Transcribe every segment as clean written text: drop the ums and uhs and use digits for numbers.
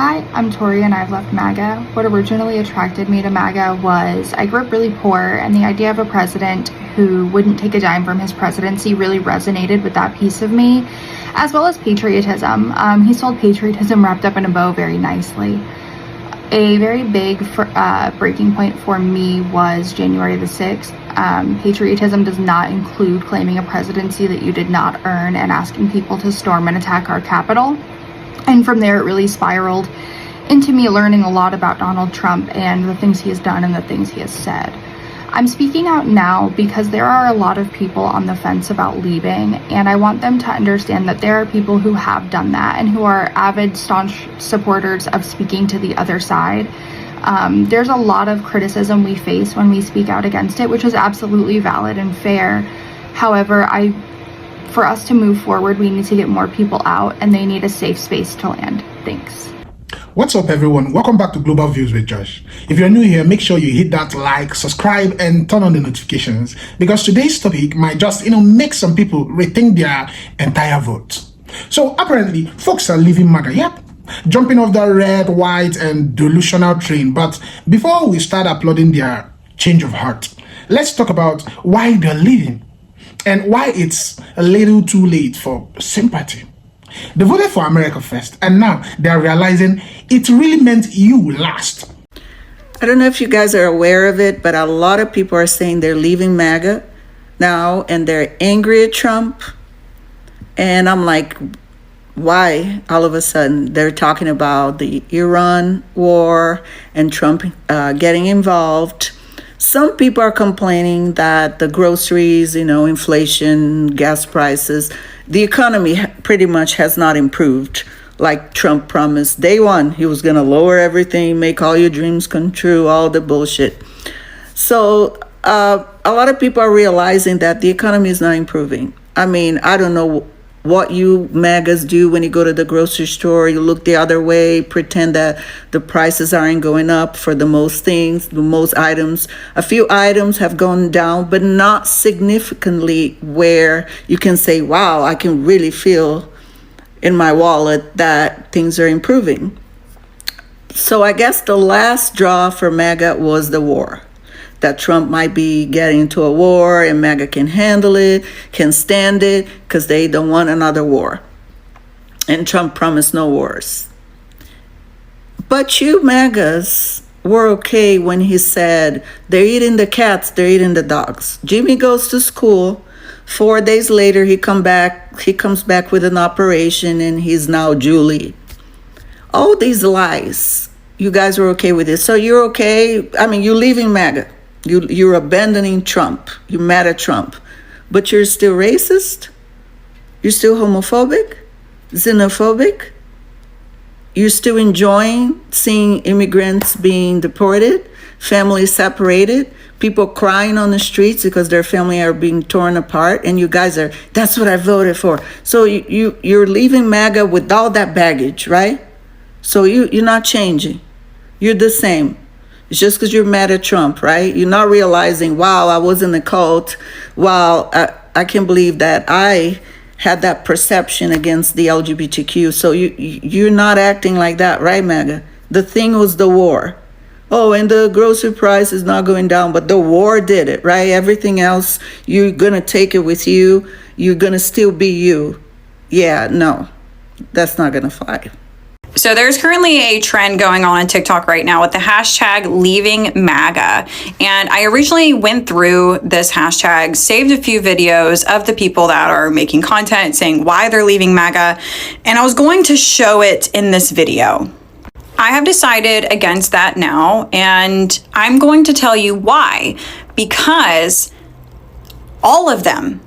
Hi, I'm Tori and I've left MAGA. What originally attracted me to MAGA was I grew up really poor, and the idea of a president who wouldn't take a dime from his presidency really resonated with that piece of me, as well as patriotism. He sold patriotism wrapped up in a bow very nicely. A very big breaking point for me was January the 6th. Patriotism does not include claiming a presidency that you did not earn and asking people to storm and attack our Capitol. And from there, it really spiraled into me learning a lot about Donald Trump and the things he has done and the things he has said. I'm speaking out now because there are a lot of people on the fence about leaving, and I want them to understand that there are people who have done that and who are avid, staunch supporters of speaking to the other side. There's a lot of criticism we face when we speak out against it, which is absolutely valid and fair. However, for us to move forward, we need to get more people out, and they need a safe space to land. Thanks. What's up, everyone? Welcome back to Global Views with Josh. If you're new here, make sure you hit that like, subscribe, and turn on the notifications, because today's topic might just, make some people rethink their entire vote. So apparently, folks are leaving MAGA. Yep, jumping off the red, white, and delusional train. But before we start applauding their change of heart, let's talk about why they're leaving and why it's a little too late for sympathy. They voted for America first, and now they're realizing it really meant you last. I don't know if you guys are aware of it, but a lot of people are saying they're leaving MAGA now and they're angry at Trump. And I'm like, why all of a sudden? They're talking about the Iran war and Trump getting involved. Some people are complaining that the groceries, inflation, gas prices, the economy pretty much has not improved like Trump promised. Day one, he was going to lower everything, make all your dreams come true, all the bullshit. So a lot of people are realizing that the economy is not improving. I don't know what you MAGAs do when you go to the grocery store. You look the other way, pretend that the prices aren't going up for the most things, the most items. A few items have gone down, but not significantly where you can say, wow, I can really feel in my wallet that things are improving. So I guess the last straw for MAGA was the war. That Trump might be getting into a war and MAGA can handle it, can stand it, because they don't want another war. And Trump promised no wars. But you MAGAs were okay when he said, they're eating the cats, they're eating the dogs. Jimmy goes to school. 4 days later, he comes back with an operation, and he's now Julie. All these lies, you guys were okay with it. So you're okay. You're leaving MAGA. You're abandoning Trump. You're mad at Trump. But you're still racist? You're still homophobic? Xenophobic? You're still enjoying seeing immigrants being deported, families separated, people crying on the streets because their family are being torn apart, and you guys are, that's what I voted for. So you're leaving MAGA with all that baggage, right? So you're not changing. You're the same. It's just because you're mad at Trump, right? You're not realizing, wow, I was in the cult. Wow, I can't believe that I had that perception against the LGBTQ. So you're not acting like that, right, MAGA? The thing was the war. Oh, and the grocery price is not going down, but the war did it, right? Everything else, you're going to take it with you. You're going to still be you. Yeah, no, that's not going to fly. So there's currently a trend going on TikTok right now with the hashtag leaving MAGA. And I originally went through this hashtag, saved a few videos of the people that are making content saying why they're leaving MAGA. And I was going to show it in this video. I have decided against that now, and I'm going to tell you why. Because all of them,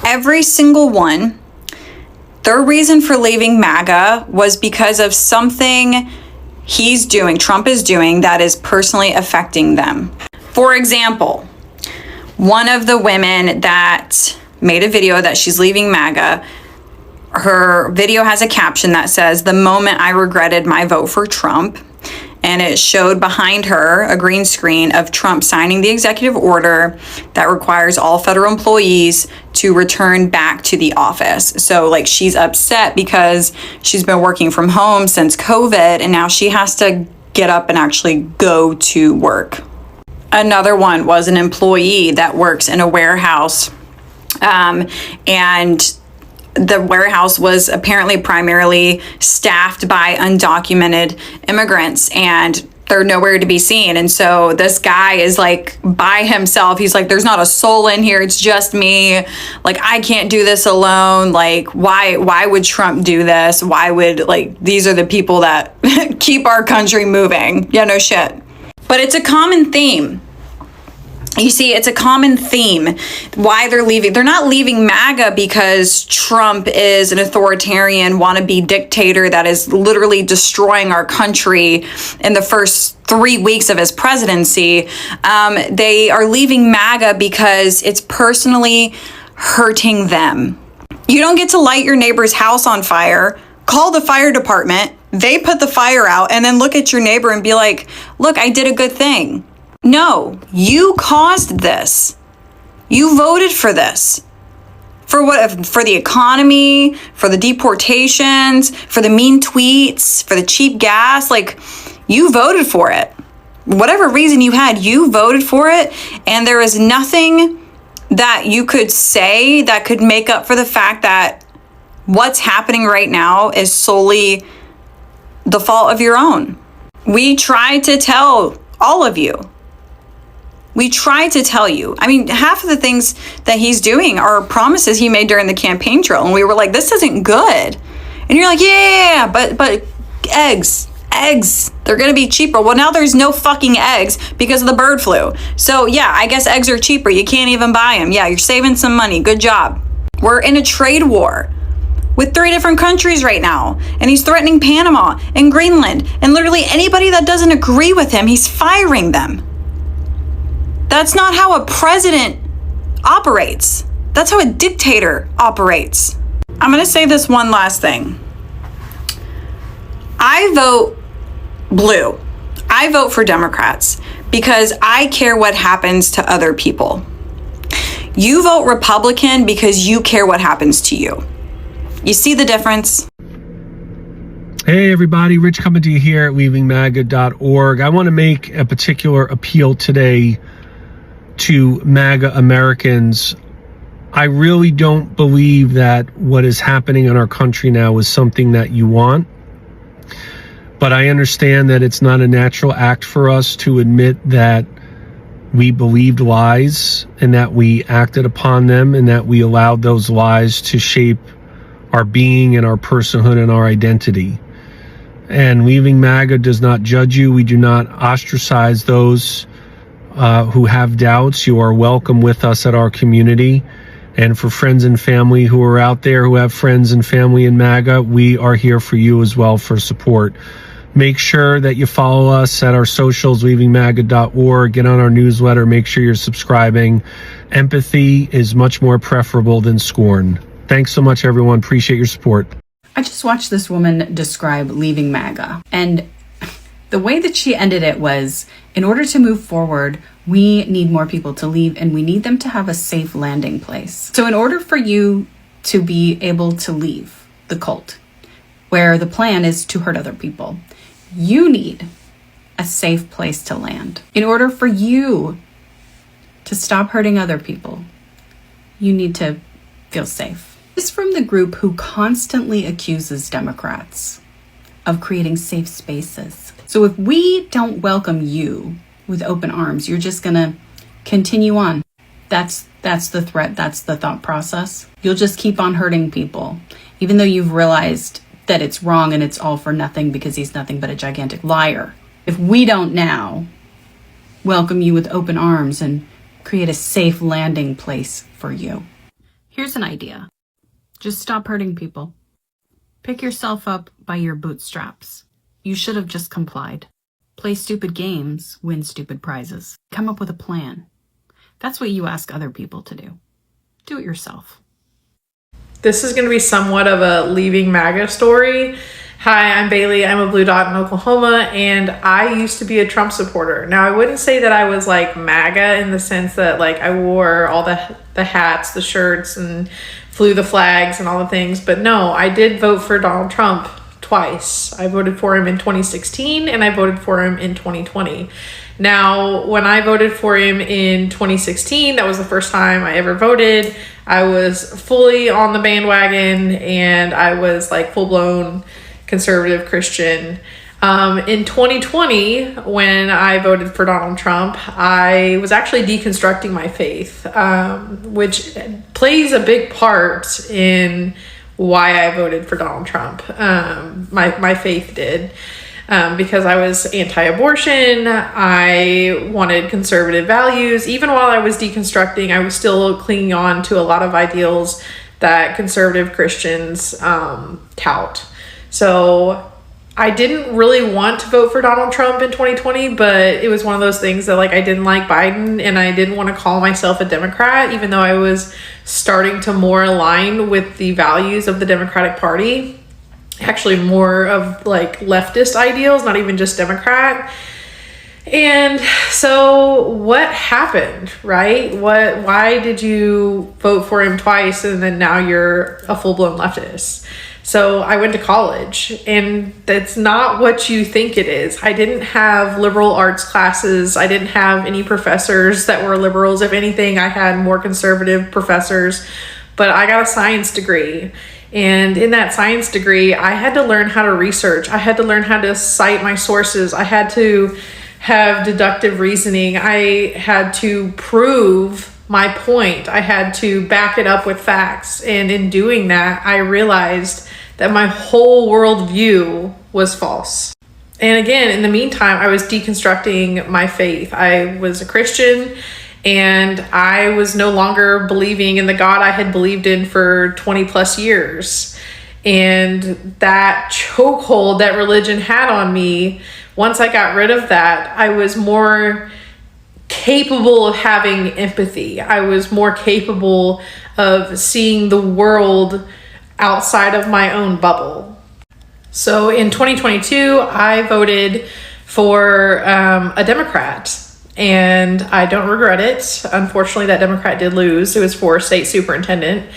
every single one, their reason for leaving MAGA was because of something he's doing, Trump is doing, that is personally affecting them. For example, one of the women that made a video that she's leaving MAGA, her video has a caption that says, "The moment I regretted my vote for Trump." and it showed behind her a green screen of Trump signing the executive order that requires all federal employees to return back to the office. So like, she's upset because she's been working from home since COVID, and now she has to get up and actually go to work. Another one was an employee that works in a warehouse, and the warehouse was apparently primarily staffed by undocumented immigrants, and they're nowhere to be seen. And so this guy is like by himself. He's like, there's not a soul in here. It's just me. Like, I can't do this alone. Like, why would Trump do this? Why would, like, these are the people that keep our country moving. Yeah, no shit. But it's a common theme. You see, it's a common theme why they're leaving. They're not leaving MAGA because Trump is an authoritarian wannabe dictator that is literally destroying our country in the first 3 weeks of his presidency. They are leaving MAGA because it's personally hurting them. You don't get to light your neighbor's house on fire, call the fire department, they put the fire out, and then look at your neighbor and be like, look, I did a good thing. No, you caused this. You voted for this. For what? For the economy, for the deportations, for the mean tweets, for the cheap gas. Like, you voted for it. Whatever reason you had, you voted for it. And there is nothing that you could say that could make up for the fact that what's happening right now is solely the fault of your own. We tried to tell all of you. We tried to tell you. I mean, half of the things that he's doing are promises he made during the campaign trail. And we were like, this isn't good. And you're like, yeah, but eggs, they're going to be cheaper. Well, now there's no fucking eggs because of the bird flu. So yeah, I guess eggs are cheaper. You can't even buy them. Yeah, you're saving some money. Good job. We're in a trade war with 3 different countries right now. And he's threatening Panama and Greenland. And literally anybody that doesn't agree with him, he's firing them. That's not how a president operates. That's how a dictator operates. I'm going to say this one last thing. I vote blue. I vote for Democrats because I care what happens to other people. You vote Republican because you care what happens to you. You see the difference? Hey everybody, Rich coming to you here at leavingmaga.org. I want to make a particular appeal today to MAGA Americans. I really don't believe that what is happening in our country now is something that you want. But I understand that it's not a natural act for us to admit that we believed lies and that we acted upon them and that we allowed those lies to shape our being and our personhood and our identity. And Leaving MAGA does not judge you. We do not ostracize those who have doubts. You are welcome with us at our community. And for friends and family who are out there who have friends and family in MAGA, we are here for you as well for support. Make sure that you follow us at our socials, leavingmaga.org. Get on our newsletter. Make sure you're subscribing. Empathy is much more preferable than scorn. Thanks so much, everyone. Appreciate your support. I just watched this woman describe leaving MAGA, and the way that she ended it was, in order to move forward, we need more people to leave and we need them to have a safe landing place. So in order for you to be able to leave the cult, where the plan is to hurt other people, you need a safe place to land. In order for you to stop hurting other people, you need to feel safe. This is from the group who constantly accuses Democrats of creating safe spaces. So if we don't welcome you with open arms, you're just gonna continue on. That's the threat, that's the thought process. You'll just keep on hurting people, even though you've realized that it's wrong and it's all for nothing because he's nothing but a gigantic liar. If we don't now welcome you with open arms and create a safe landing place for you. Here's an idea. Just stop hurting people. Pick yourself up by your bootstraps. You should have just complied. Play stupid games, win stupid prizes. Come up with a plan. That's what you ask other people to do. Do it yourself. This is going to be somewhat of a leaving MAGA story. Hi, I'm Bailey. I'm a blue dot in Oklahoma, and I used to be a Trump supporter. Now, I wouldn't say that I was like MAGA in the sense that like I wore all the hats, the shirts, and flew the flags and all the things. But no, I did vote for Donald Trump twice. I voted for him in 2016 and I voted for him in 2020. Now, when I voted for him in 2016, that was the first time I ever voted. I was fully on the bandwagon and I was like full-blown conservative Christian. In 2020, when I voted for Donald Trump, I was actually deconstructing my faith, which plays a big part in why I voted for Donald Trump. My faith did. Because I was anti-abortion, I wanted conservative values. Even while I was deconstructing, I was still clinging on to a lot of ideals that conservative Christians tout. So I didn't really want to vote for Donald Trump in 2020, but it was one of those things that like I didn't like Biden and I didn't want to call myself a Democrat, even though I was starting to more align with the values of the Democratic Party. Actually more of like leftist ideals, not even just Democrat. And so what happened, right? Why did you vote for him twice and then now you're a full-blown leftist? So I went to college and that's not what you think it is. I didn't have liberal arts classes. I didn't have any professors that were liberals. If anything, I had more conservative professors, but I got a science degree. And in that science degree, I had to learn how to research. I had to learn how to cite my sources. I had to have deductive reasoning. I had to prove my point. I had to back it up with facts. And in doing that, I realized that my whole worldview was false. And again, in the meantime, I was deconstructing my faith. I was a Christian and I was no longer believing in the God I had believed in for 20 plus years. And that chokehold that religion had on me, once I got rid of that, I was more capable of having empathy. I was more capable of seeing the world outside of my own bubble. So in 2022, I voted for a Democrat. And I don't regret it. Unfortunately, that Democrat did lose. It was for state superintendent.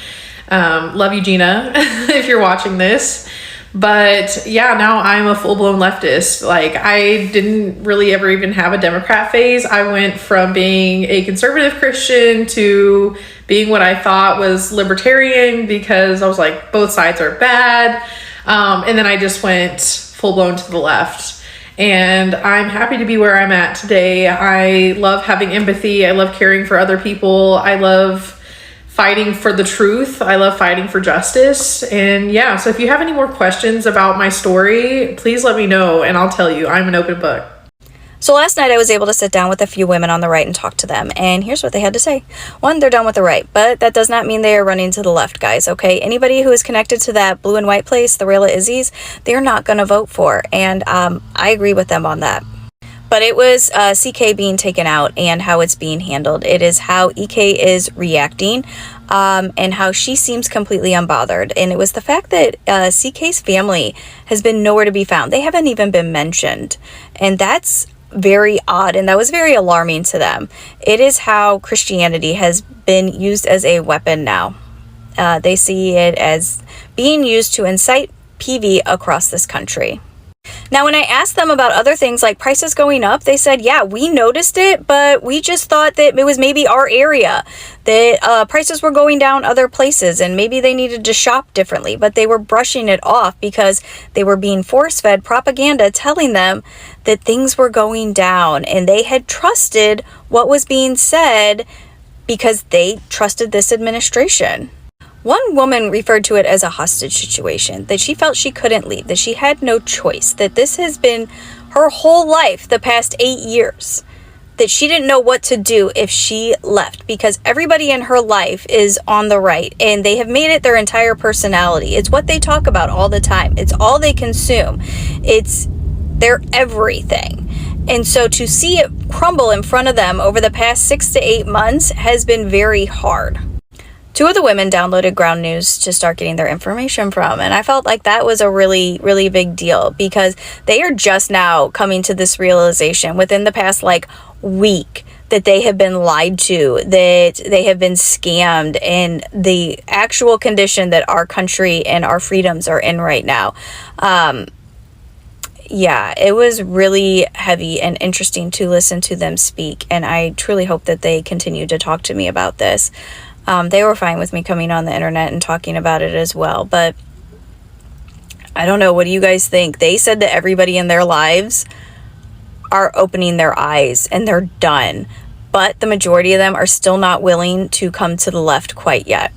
Love you, Gina, if you're watching this. But yeah, now I'm a full-blown leftist. Like I didn't really ever even have a Democrat phase. I went from being a conservative Christian to being what I thought was libertarian because I was like, both sides are bad. And then I just went full-blown to the left. And I'm happy to be where I'm at today. I love having empathy. I love caring for other people. I love fighting for the truth. I love fighting for justice. And yeah, so if you have any more questions about my story, please let me know and I'll tell you. I'm an open book. So last night I was able to sit down with a few women on the right and talk to them, and here's what they had to say. One, they're done with the right, but that does not mean they are running to the left, guys, okay? Anybody who is connected to that blue and white place, the Rayla Izzies, they're not going to vote for, and I agree with them on that. But it was CK being taken out and how it's being handled. It is how EK is reacting and how she seems completely unbothered. And it was the fact that CK's family has been nowhere to be found. They haven't even been mentioned. And that's very odd, and that was very alarming to them. It is how Christianity has been used as a weapon now. They see it as being used to incite PV across this country. Now, when I asked them about other things like prices going up, they said, yeah, we noticed it, but we just thought that it was maybe our area, that prices were going down other places and maybe they needed to shop differently, but they were brushing it off because they were being force-fed propaganda telling them that things were going down, and they had trusted what was being said because they trusted this administration. One woman referred to it as a hostage situation, that she felt she couldn't leave, that she had no choice, that this has been her whole life the past 8 years, that she didn't know what to do if she left because everybody in her life is on the right and they have made it their entire personality. It's what they talk about all the time. It's all they consume. It's their everything. And so to see it crumble in front of them over the past 6 to 8 months has been very hard. two of the women downloaded Ground News to start getting their information from. And I felt like that was a really, really big deal, because they are just now coming to this realization within the past like week that they have been lied to, that they have been scammed, and the actual condition that our country and our freedoms are in right now. Yeah, it was really heavy and interesting to listen to them speak, and I truly hope that they continue to talk to me about this. They were fine with me coming on the internet and talking about it as well, but I don't know, what do you guys think? They said that everybody in their lives are opening their eyes and they're done, but the majority of them are still not willing to come to the left quite yet.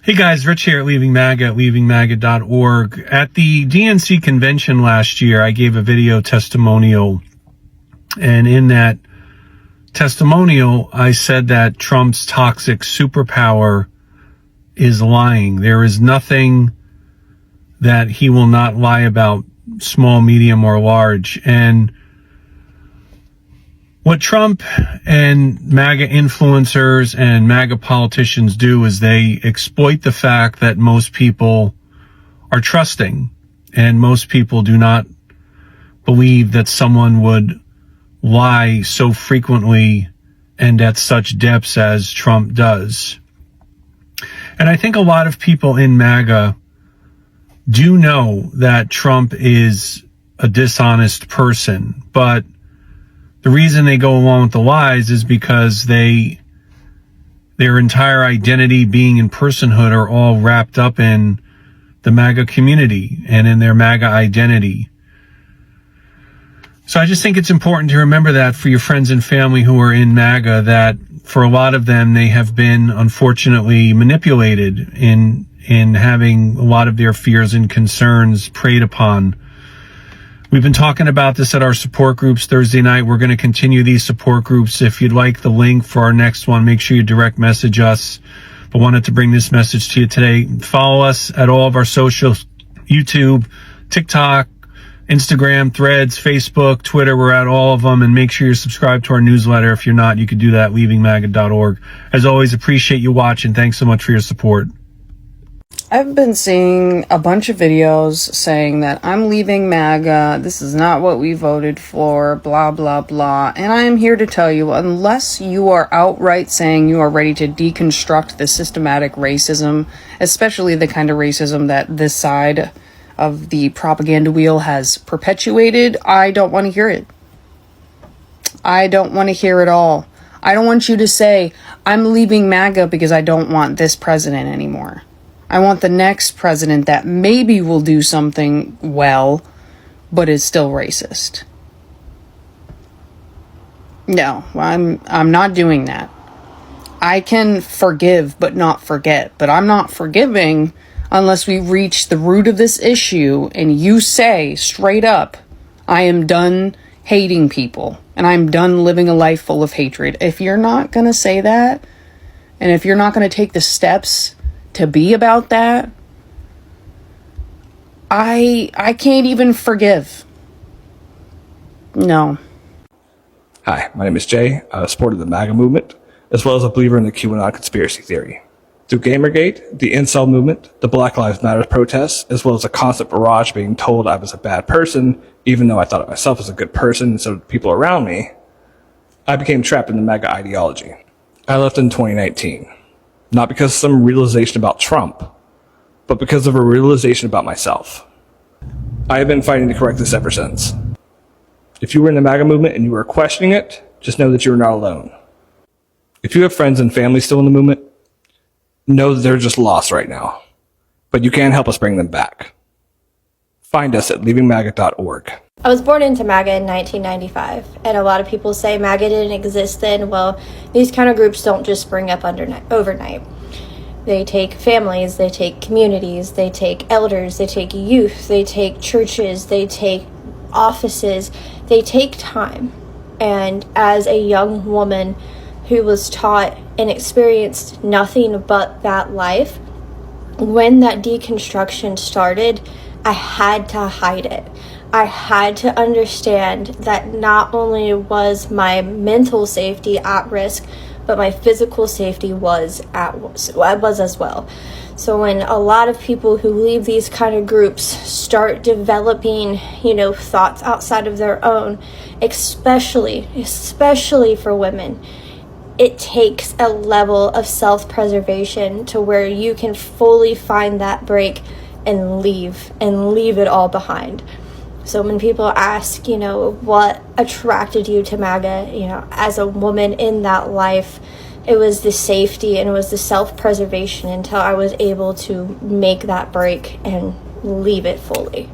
Hey guys, Rich here at Leaving MAGA at leavingmaga.org. At the DNC convention last year, I gave a video testimonial, and in that testimonial, I said that Trump's toxic superpower is lying. There is nothing that he will not lie about, small, medium, or large. And what Trump and MAGA influencers and MAGA politicians do is they exploit the fact that most people are trusting, and most people do not believe that someone would lie so frequently and at such depths as Trump does. And I think a lot of people in MAGA do know that Trump is a dishonest person, but the reason they go along with the lies is because their entire identity, being in personhood, are all wrapped up in the MAGA community and in their MAGA identity. So I just think it's important to remember that for your friends and family who are in MAGA, that for a lot of them, they have been unfortunately manipulated in having a lot of their fears and concerns preyed upon. We've been talking about this at our support groups Thursday night. We're going to continue these support groups. If you'd like the link for our next one, make sure you direct message us. But wanted to bring this message to you today. Follow us at all of our socials: YouTube, TikTok, Instagram, Threads, Facebook, Twitter. We're at all of them. And make sure you're subscribed to our newsletter. If you're not, you can do that at leavingmaga.org. As always, appreciate you watching. Thanks so much for your support. I've been seeing a bunch of videos saying that I'm leaving MAGA, this is not what we voted for, blah, blah, blah. And I am here to tell you, unless you are outright saying you are ready to deconstruct the systematic racism, especially the kind of racism that this side of the propaganda wheel has perpetuated, I don't want to hear it. I don't want to hear it all. I don't want you to say, I'm leaving MAGA because I don't want this president anymore. I want the next president that maybe will do something well, but is still racist. No, I'm not doing that. I can forgive but not forget, but I'm not forgiving unless we reach the root of this issue and you say straight up, I am done hating people and I'm done living a life full of hatred. If you're not going to say that, and if you're not going to take the steps to be about that, I can't even forgive. No. Hi, my name is Jay. I'm a supporter of the MAGA movement, as well as a believer in the QAnon conspiracy theory. Through Gamergate, the incel movement, the Black Lives Matter protests, as well as a constant barrage being told I was a bad person, even though I thought of myself as a good person and so did people around me, I became trapped in the MAGA ideology. I left in 2019. Not because of some realization about Trump, but because of a realization about myself. I have been fighting to correct this ever since. If you were in the MAGA movement and you were questioning it, just know that you are not alone. If you have friends and family still in the movement, know that they're just lost right now. But you can help us bring them back. Find us at leavingmaga.org. I was born into MAGA in 1995, and a lot of people say MAGA didn't exist then. Well, these kind of groups don't just spring up overnight. They take families, they take communities, they take elders, they take youth, they take churches, they take offices, they take time. And as a young woman who was taught and experienced nothing but that life, when that deconstruction started, I had to hide it. I had to understand that not only was my mental safety at risk, but my physical safety was as well. So when a lot of people who leave these kind of groups start developing, thoughts outside of their own, especially for women, it takes a level of self-preservation to where you can fully find that break and leave it all behind. So when people ask, what attracted you to MAGA, as a woman in that life, it was the safety and it was the self-preservation until I was able to make that break and leave it fully.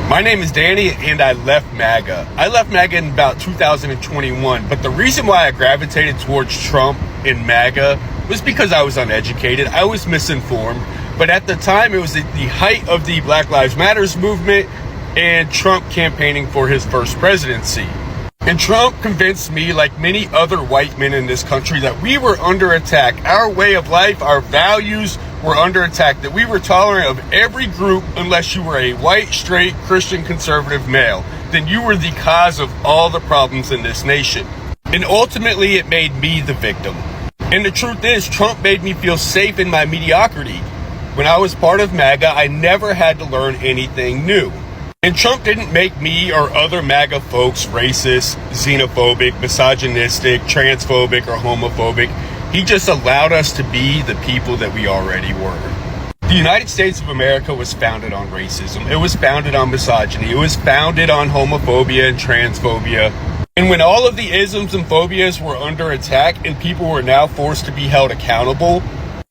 My name is Danny, and I left MAGA. I left MAGA in about 2021, but the reason why I gravitated towards Trump and MAGA was because I was uneducated. I was misinformed, but at the time it was at the height of the Black Lives Matters movement and Trump campaigning for his first presidency. And Trump convinced me, like many other white men in this country, that we were under attack. Our way of life, our values were under attack, that we were tolerant of every group unless you were a white, straight, Christian, conservative male. Then you were the cause of all the problems in this nation. And ultimately, it made me the victim. And the truth is, Trump made me feel safe in my mediocrity. When I was part of MAGA, I never had to learn anything new. And Trump didn't make me or other MAGA folks racist, xenophobic, misogynistic, transphobic, or homophobic. He just allowed us to be the people that we already were. The United States of America was founded on racism. It was founded on misogyny. It was founded on homophobia and transphobia. And when all of the isms and phobias were under attack and people were now forced to be held accountable,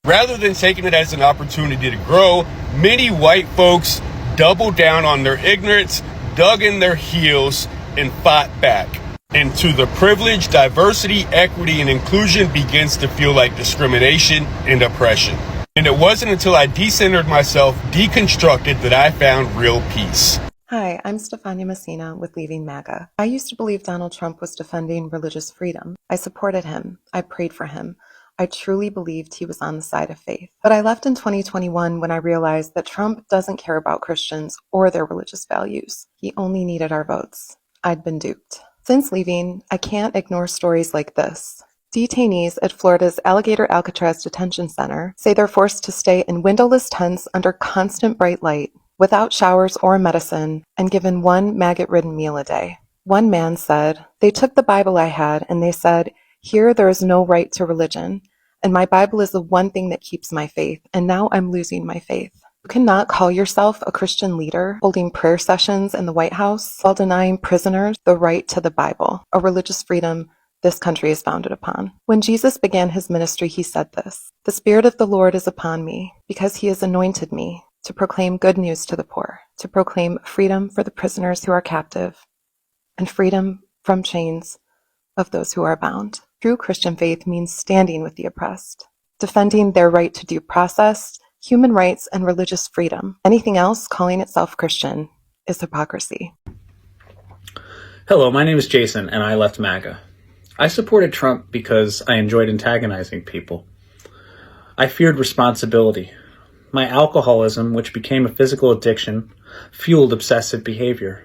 rather than taking it as an opportunity to grow, many white folks doubled down on their ignorance, dug in their heels, and fought back. And to the privilege, diversity, equity, and inclusion begins to feel like discrimination and oppression. And it wasn't until I decentered myself, deconstructed, that I found real peace. Hi, I'm Stefania Messina with Leaving MAGA. I used to believe Donald Trump was defending religious freedom. I supported him. I prayed for him. I truly believed he was on the side of faith. But I left in 2021 when I realized that Trump doesn't care about Christians or their religious values. He only needed our votes. I'd been duped. Since leaving, I can't ignore stories like this. Detainees at Florida's Alligator Alcatraz Detention Center say they're forced to stay in windowless tents under constant bright light, without showers or medicine, and given one maggot-ridden meal a day. One man said, "They took the Bible I had and they said, 'Here there is no right to religion, and my Bible is the one thing that keeps my faith, and now I'm losing my faith.'" You cannot call yourself a Christian leader holding prayer sessions in the White House while denying prisoners the right to the Bible, a religious freedom this country is founded upon. When Jesus began his ministry, he said this, "The Spirit of the Lord is upon me, because he has anointed me to proclaim good news to the poor, to proclaim freedom for the prisoners who are captive, and freedom from chains of those who are bound." True Christian faith means standing with the oppressed, defending their right to due process, human rights, and religious freedom. Anything else calling itself Christian is hypocrisy. Hello, my name is Jason, and I left MAGA. I supported Trump because I enjoyed antagonizing people. I feared responsibility. My alcoholism, which became a physical addiction, fueled obsessive behavior.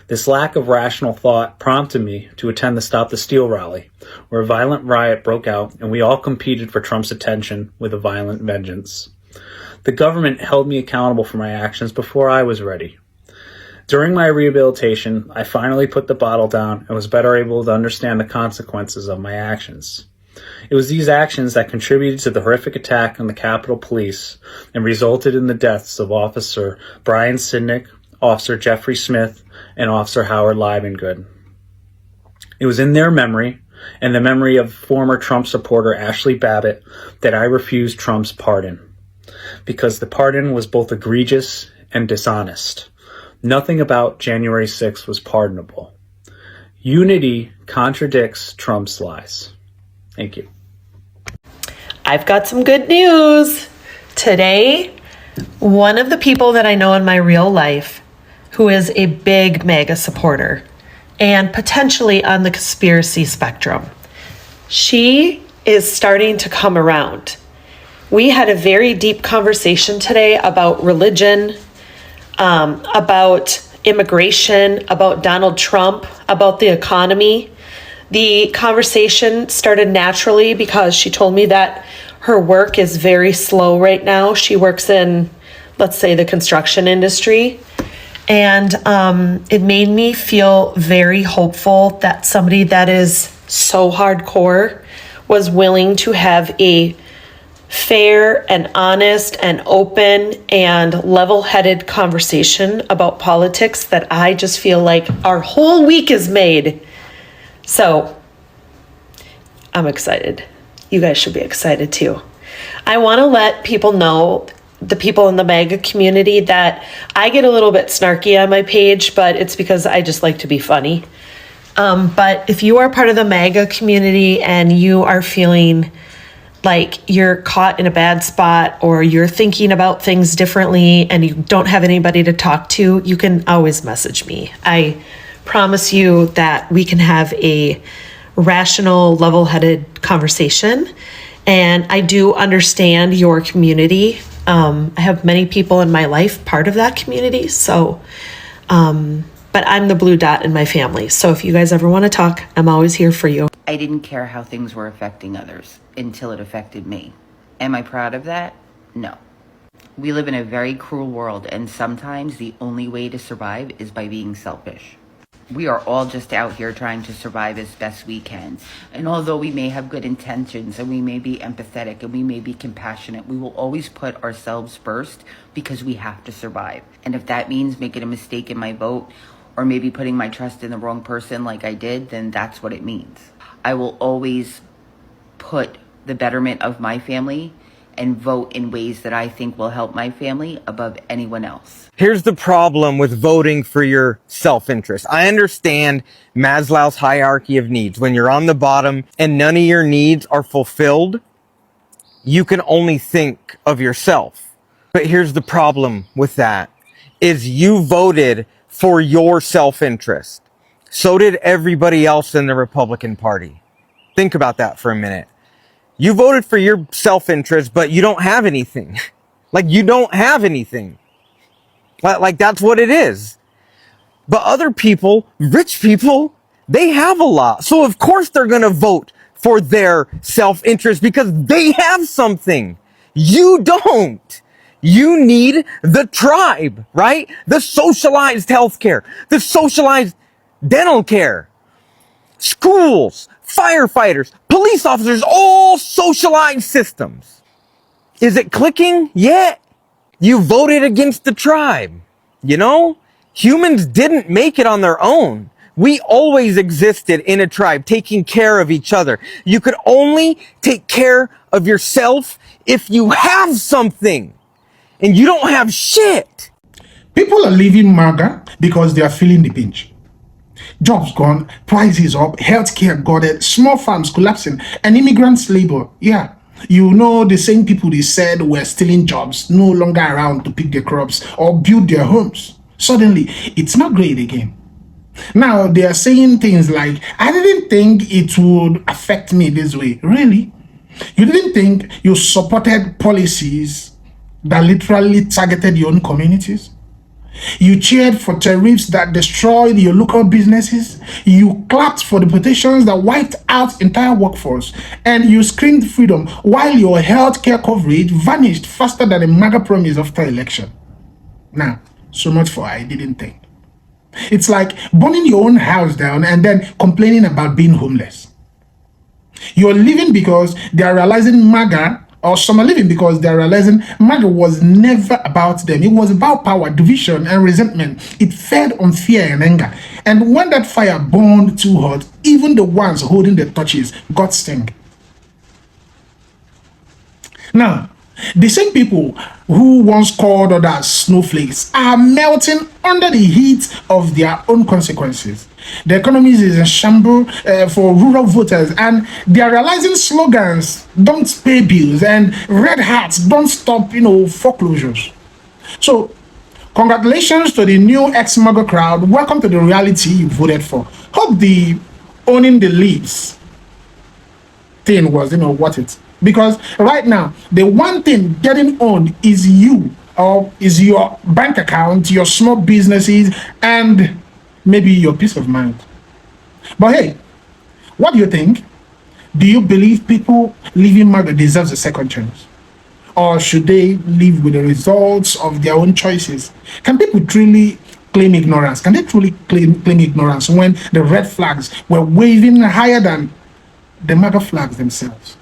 This lack of rational thought prompted me to attend the Stop the Steal rally, where a violent riot broke out and we all competed for Trump's attention with a violent vengeance. The government held me accountable for my actions before I was ready. During my rehabilitation, I finally put the bottle down and was better able to understand the consequences of my actions. It was these actions that contributed to the horrific attack on the Capitol Police and resulted in the deaths of Officer Brian Sidnick, Officer Jeffrey Smith, and Officer Howard Liebengood. It was in their memory, and the memory of former Trump supporter Ashley Babbitt, that I refused Trump's pardon, because the pardon was both egregious and dishonest. Nothing about January 6th was pardonable. Unity contradicts Trump's lies. Thank you. I've got some good news. Today, one of the people that I know in my real life who is a big MAGA supporter and potentially on the conspiracy spectrum, she is starting to come around. We had a very deep conversation today about religion, about immigration, about Donald Trump, about the economy. The conversation started naturally because she told me that her work is very slow right now. She works in, let's say, the construction industry. And it made me feel very hopeful that somebody that is so hardcore was willing to have a fair and honest and open and level-headed conversation about politics that I just feel like our whole week is made. So I'm excited. You guys should be excited too. I want to let people know, the people in the MAGA community, that I get a little bit snarky on my page, but it's because I just like to be funny. But if you are part of the MAGA community and you are feeling like you're caught in a bad spot or you're thinking about things differently and you don't have anybody to talk to, you can always message me. I promise you that we can have a rational, level-headed conversation. And I do understand your community. I have many people in my life part of that community. So, but I'm the blue dot in my family. So if you guys ever want to talk, I'm always here for you. I didn't care how things were affecting others until it affected me. Am I proud of that? No. We live in a very cruel world, and sometimes the only way to survive is by being selfish. We are all just out here trying to survive as best we can. And although we may have good intentions and we may be empathetic and we may be compassionate, we will always put ourselves first because we have to survive. And if that means making a mistake in my vote or maybe putting my trust in the wrong person like I did, then that's what it means. I will always put the betterment of my family and vote in ways that I think will help my family above anyone else. Here's the problem with voting for your self-interest. I understand Maslow's hierarchy of needs. When you're on the bottom and none of your needs are fulfilled, you can only think of yourself. But here's the problem with that, is you voted for your self-interest. So did everybody else in the Republican Party. Think about that for a minute. You voted for your self-interest, but you don't have anything. Like, you don't have anything. Like, that's what it is. But other people, rich people, they have a lot. So of course they're going to vote for their self-interest because they have something. You don't. You need the tribe, right? The socialized healthcare, the socialized dental care, schools, firefighters, police officers, all socialized systems. Is it clicking yet? You voted against the tribe. You know, humans didn't make it on their own. We always existed in a tribe, taking care of each other. You could only take care of yourself if you have something. And you don't have shit. People are leaving MAGA because they are feeling the pinch. Jobs gone, prices up, healthcare gutted, small farms collapsing, and immigrants labor. Yeah, you know, the same people they said were stealing jobs, no longer around to pick their crops or build their homes. Suddenly, it's not great again. Now, they are saying things like, I didn't think it would affect me this way. Really? You didn't think you supported policies that literally targeted your own communities? You cheered for tariffs that destroyed your local businesses. You clapped for the petitions that wiped out entire workforce. And you screamed freedom while your healthcare coverage vanished faster than the MAGA promise after election. Now, so much for I didn't think. It's like burning your own house down and then complaining about being homeless. You're living because they are realizing MAGA, or some are living because they are realizing MAGA was never about them. It was about power, division, and resentment. It fed on fear and anger. And when that fire burned too hot, even the ones holding the torches got stung. Now, the same people who once called others snowflakes are melting under the heat of their own consequences. The economy is in shambles for rural voters, and they are realizing slogans don't pay bills and red hats don't stop, foreclosures. So, congratulations to the new ex-MAGA crowd. Welcome to the reality you voted for. Hope the owning the leads thing was, worth it. Because right now, the one thing getting owned is you, or is your bank account, your small businesses, and maybe your peace of mind. But hey, What do you think? Do you believe people leaving MAGA deserves a second chance? Or should they live with the results of their own choices? Can people truly claim ignorance? Can they truly claim ignorance when the red flags were waving higher than the MAGA flags themselves?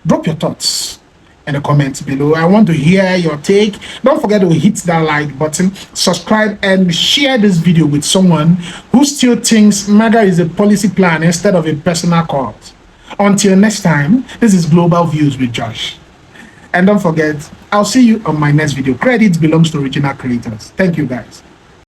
Drop your thoughts in the comments below. I want to hear your take. Don't forget to hit that like button, subscribe, and share this video with someone who still thinks MAGA is a policy plan instead of a personal cause. Until next time, this is Global Views with Josh. And don't forget, I'll see you on my next video. Credit belongs to original creators. Thank you, guys.